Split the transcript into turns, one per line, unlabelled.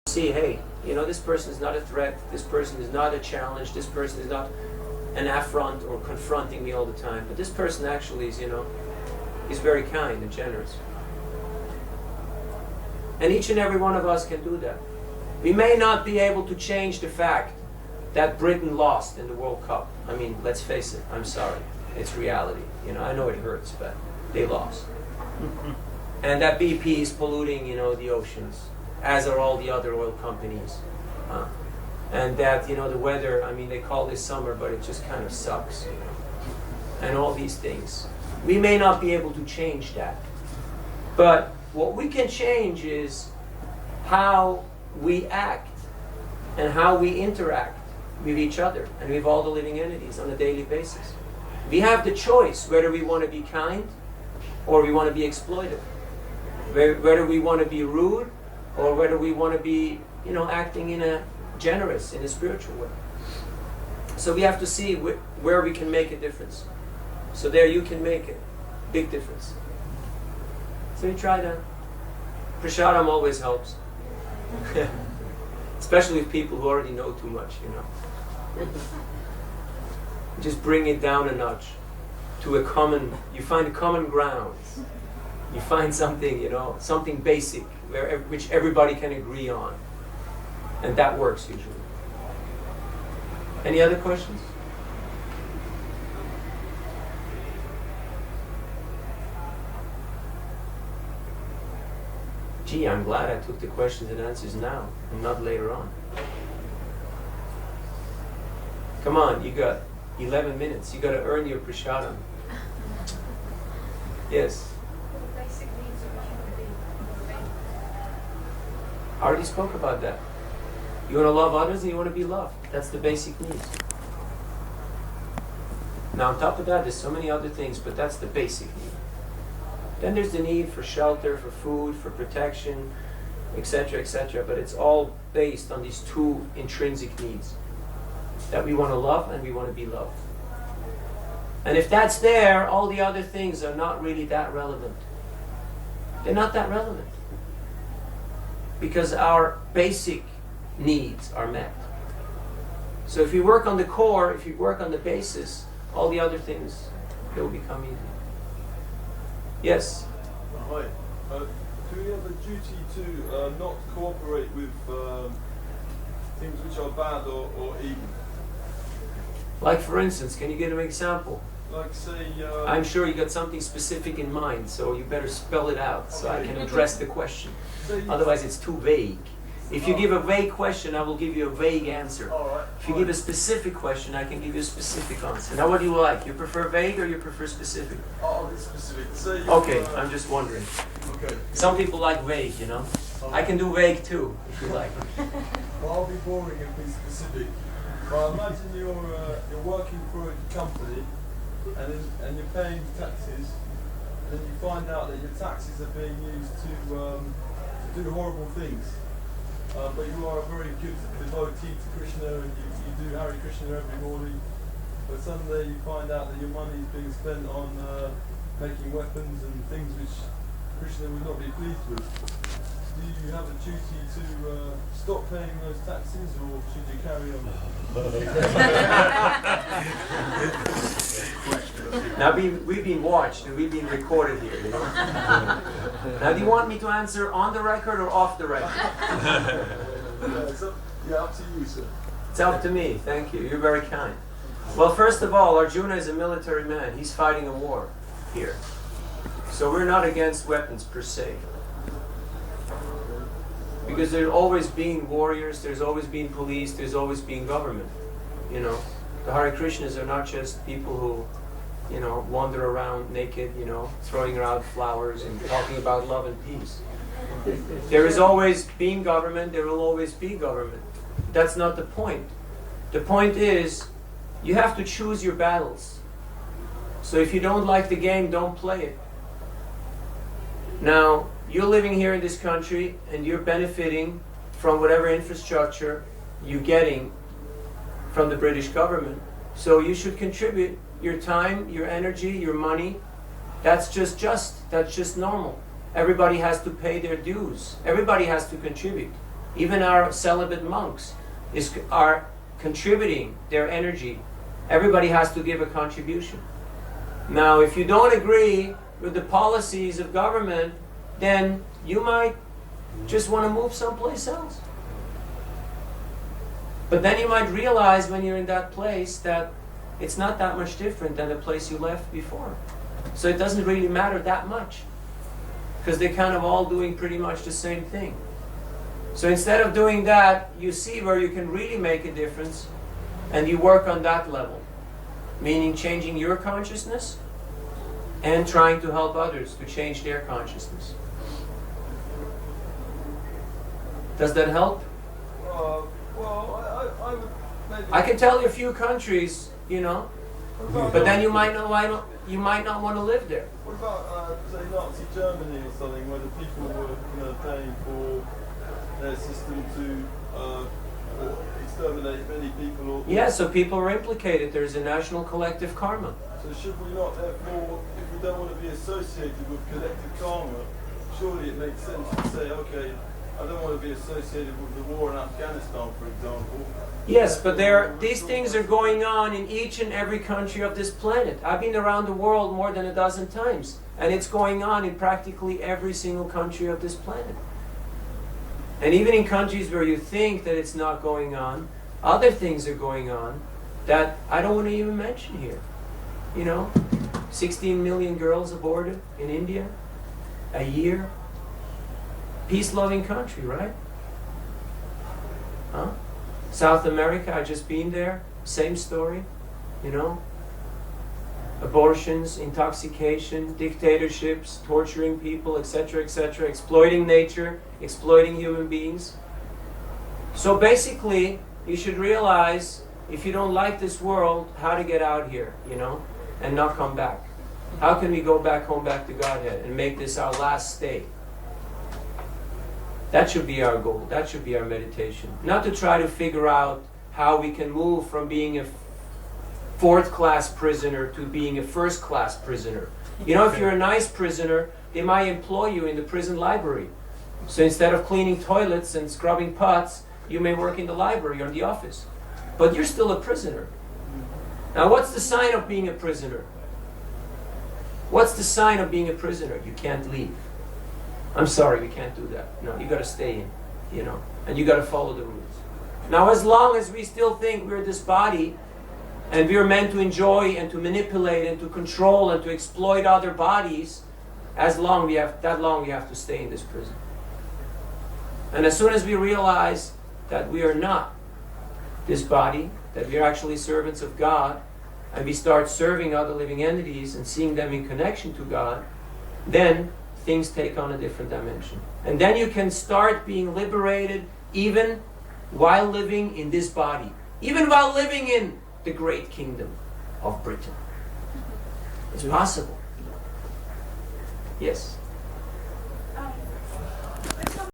See, hey, this person is not a threat, this person is not a challenge, this person is not an affront or confronting me all the time, but this person actually is, is very kind and generous. And each and every one of us can do that. We may not be able to change the fact that Britain lost in the World Cup. I mean, let's face it, I'm sorry. It's reality. I know it hurts, but they lost. And that BP is polluting, the oceans, as are all the other oil companies. And that, the weather, I mean, they call this summer, but it just kind of sucks. And all these things. We may not be able to change that. But what we can change is how we act and how we interact with each other and with all the living entities on a daily basis. We have the choice whether we want to be kind or we want to be exploitive. Whether we want to be rude or whether we want to be, acting in a spiritual way. So we have to see where we can make a difference. So there you can make a big difference. So you try that. Prasadam always helps. Especially with people who already know too much, Just bring it down a notch to you find a common ground. You find something, something basic, which everybody can agree on. And that works usually. Any other questions? Gee, I'm glad I took the questions and answers now and not later on. Come on, you got 11 minutes. You got to earn your prasadam. Yes?
The basic needs of a human being.
I already spoke about that. You want to love others and you want to be loved. That's the basic needs. Now on top of that, there's so many other things, but that's the basic need. Then there's the need for shelter, for food, for protection, etc., etc. But it's all based on these two intrinsic needs. That we want to love and we want to be loved. And if that's there, all the other things are not really that relevant. They're not that relevant. Because our basic needs are met. So if you work on the core, if you work on the basis, all the other things, they will become easy. Yes?
Hi. Do we have a duty to not cooperate with things which are bad or evil?
Like for instance, can you give an example?
Like say...
I'm sure you got something specific in mind, so you better spell it out so I can address the question. Otherwise it's too vague. If you give a vague question, I will give you a vague answer.
Alright.
If you give a specific question, I can give you a specific answer. Now what do you like? You prefer vague or you prefer specific?
Oh, it's specific. Say
Okay, I'm just wondering.
Okay.
Some people like vague, I can do vague too, if you like.
Well, I'll be boring and be specific. Well, imagine you're working for a company and you're paying taxes, and then you find out that your taxes are being used to do horrible things. But you are a very good devotee to Krishna and you do Hare Krishna every morning. But suddenly you find out that your money is being spent on making weapons and things which Krishna would not be pleased with. Do you have a duty to stop paying those taxes, or should you carry on?
Now we've been watched and we've been recorded here. Now do you want me to answer on the record or off the record?
Up to you, sir.
It's up to me, thank you. You're very kind. Well, first of all, Arjuna is a military man. He's fighting a war here. So we're not against weapons per se. Because there's always been warriors, there's always been police, there's always been government. The Hare Krishnas are not just people who, wander around naked, throwing around flowers and talking about love and peace. There has always been government, there will always be government. That's not the point. The point is, you have to choose your battles. So if you don't like the game, don't play it. Now, you're living here in this country and you're benefiting from whatever infrastructure you're getting from the British government. So you should contribute your time, your energy, your money. That's just normal. Everybody has to pay their dues. Everybody has to contribute. Even our celibate monks are contributing their energy. Everybody has to give a contribution. Now, if you don't agree with the policies of government, then you might just want to move someplace else. But then you might realize when you're in that place that it's not that much different than the place you left before. So it doesn't really matter that much, because they're kind of all doing pretty much the same thing. So instead of doing that, you see where you can really make a difference, and you work on that level, meaning changing your consciousness and trying to help others to change their consciousness. Does that help?
I would maybe.
I can tell you a few countries, you know, but then you might not want to live there.
What about, say, Nazi Germany or something, where the people were, paying for their system to exterminate many people? Or
Yeah, so people are implicated. There's a national collective karma.
So should we not, therefore, if we don't want to be associated with collective karma, surely it makes sense to say, okay, I don't want to be associated with the war in Afghanistan, for example.
Yes, but these things are going on in each and every country of this planet. I've been around the world more than a dozen times, and it's going on in practically every single country of this planet. And even in countries where you think that it's not going on, other things are going on that I don't want to even mention here. 16 million girls aborted in India a year. Peace-loving country, right? Huh? South America, I've just been there. Same story, Abortions, intoxication, dictatorships, torturing people, etc., etc., exploiting nature, exploiting human beings. So basically, you should realize, if you don't like this world, how to get out here, and not come back. How can we go back home, back to Godhead, and make this our last stay? That should be our goal. That should be our meditation. Not to try to figure out how we can move from being a fourth-class prisoner to being a first-class prisoner. If you're a nice prisoner, they might employ you in the prison library. So instead of cleaning toilets and scrubbing pots, you may work in the library or in the office. But you're still a prisoner. Now, what's the sign of being a prisoner? What's the sign of being a prisoner? You can't leave. I'm sorry, we can't do that. No, you got to stay in, and you got to follow the rules. Now, as long as we still think we're this body, and we're meant to enjoy and to manipulate and to control and to exploit other bodies, that long we have to stay in this prison. And as soon as we realize that we are not this body, that we are actually servants of God, and we start serving other living entities and seeing them in connection to God, then things take on a different dimension. And then you can start being liberated even while living in this body. Even while living in the great kingdom of Britain. It's possible. Yes?